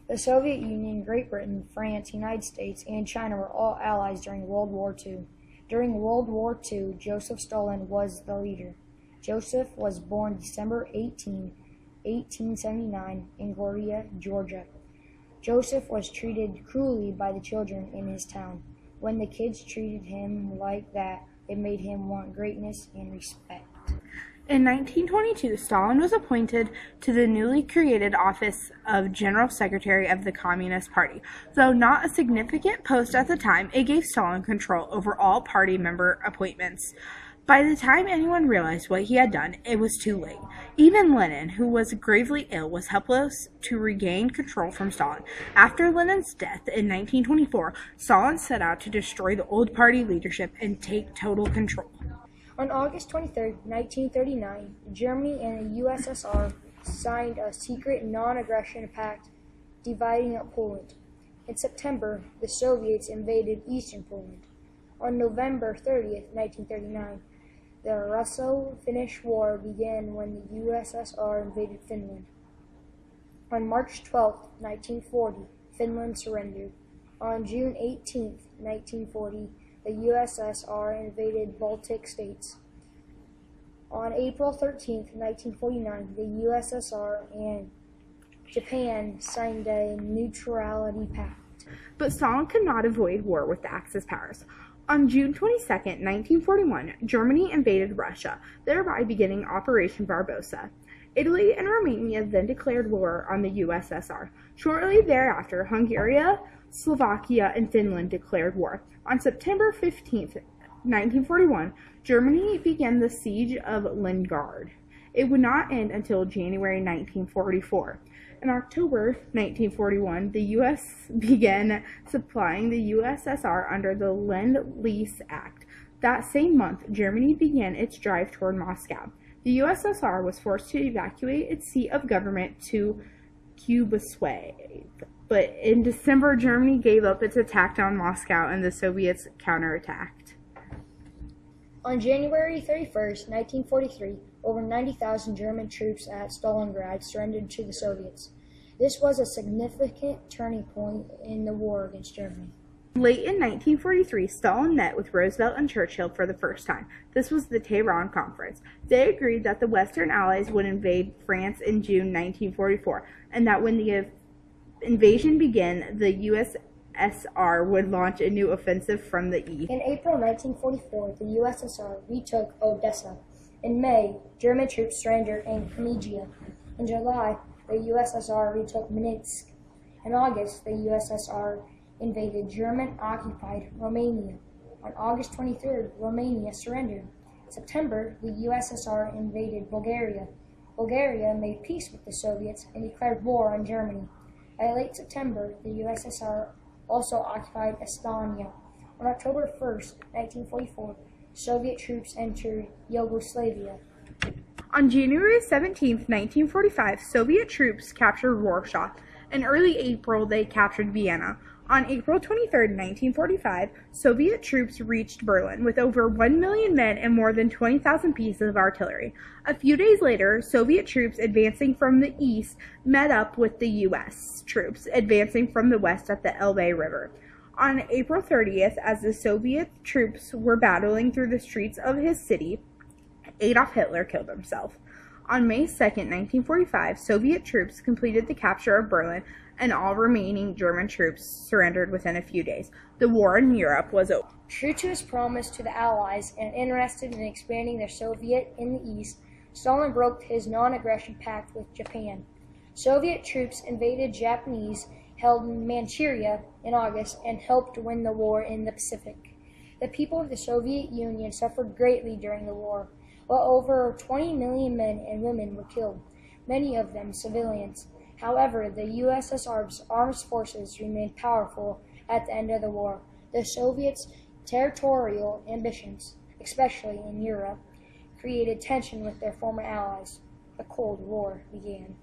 The Soviet Union, Great Britain, France, United States, and China were all allies during World War II. During World War II, Joseph Stalin was the leader. Joseph was born December 18, 1879, in Gloria, Georgia. Joseph was treated cruelly by the children in his town. When the kids treated him like that, it made him want greatness and respect. In 1922, Stalin was appointed to the newly created office of General Secretary of the Communist Party. Though not a significant post at the time, it gave Stalin control over all party member appointments. By the time anyone realized what he had done, it was too late. Even Lenin, who was gravely ill, was helpless to regain control from Stalin. After Lenin's death in 1924, Stalin set out to destroy the old party leadership and take total control. On August 23, 1939, Germany and the USSR signed a secret non-aggression pact dividing up Poland. In September, the Soviets invaded eastern Poland. On November 30, 1939, the Russo-Finnish War began when the USSR invaded Finland. On March 12, 1940, Finland surrendered. On June 18, 1940, the USSR invaded Baltic states. On April 13, 1949, the USSR and Japan signed a neutrality pact. But Stalin could not avoid war with the Axis powers. On June 22, 1941, Germany invaded Russia, thereby beginning Operation Barbarossa. Italy and Romania then declared war on the USSR. Shortly thereafter, Hungary, Slovakia, and Finland declared war. On September 15, 1941, Germany began the siege of Leningrad. It would not end until January 1944. In October 1941, the U.S. began supplying the USSR under the Lend-Lease Act. That same month, Germany began its drive toward Moscow. The USSR was forced to evacuate its seat of government to Kubasway. But in December, Germany gave up its attack on Moscow and the Soviets counterattacked. On January 31, 1943, over 90,000 German troops at Stalingrad surrendered to the Soviets. This was a significant turning point in the war against Germany. Late in 1943, Stalin met with Roosevelt and Churchill for the first time. This was the Tehran Conference. They agreed that the Western Allies would invade France in June 1944, and that when the invasion began, the USSR would launch a new offensive from the east. In April 1944, the USSR retook Odessa. In May, German troops surrendered in Kremenia. In July, the USSR retook Minsk. In August, the USSR invaded German-occupied Romania. On August 23rd, Romania surrendered. In September, the USSR invaded Bulgaria. Bulgaria made peace with the Soviets and declared war on Germany. By late September, the USSR also occupied Estonia. On October 1st, 1944, Soviet troops entered Yugoslavia. On January 17, 1945, Soviet troops captured Warsaw. In early April, they captured Vienna. On April 23, 1945, Soviet troops reached Berlin with over 1 million men and more than 20,000 pieces of artillery. A few days later, Soviet troops advancing from the east met up with the U.S. troops advancing from the west at the Elbe River. On April 30th, as the Soviet troops were battling through the streets of his city, Adolf Hitler killed himself. On May 2, 1945, Soviet troops completed the capture of Berlin, and all remaining German troops surrendered within a few days. The war in Europe was over. True to his promise to the Allies and interested in expanding their Soviet in the East, Stalin broke his non-aggression pact with Japan. Soviet troops invaded Japanese held Manchuria in August and helped win the war in the Pacific. The people of the Soviet Union suffered greatly during the war. Well over 20 million men and women were killed, many of them civilians. However, the USSR's armed forces remained powerful at the end of the war. The Soviets' territorial ambitions, especially in Europe, created tension with their former allies. The Cold War began.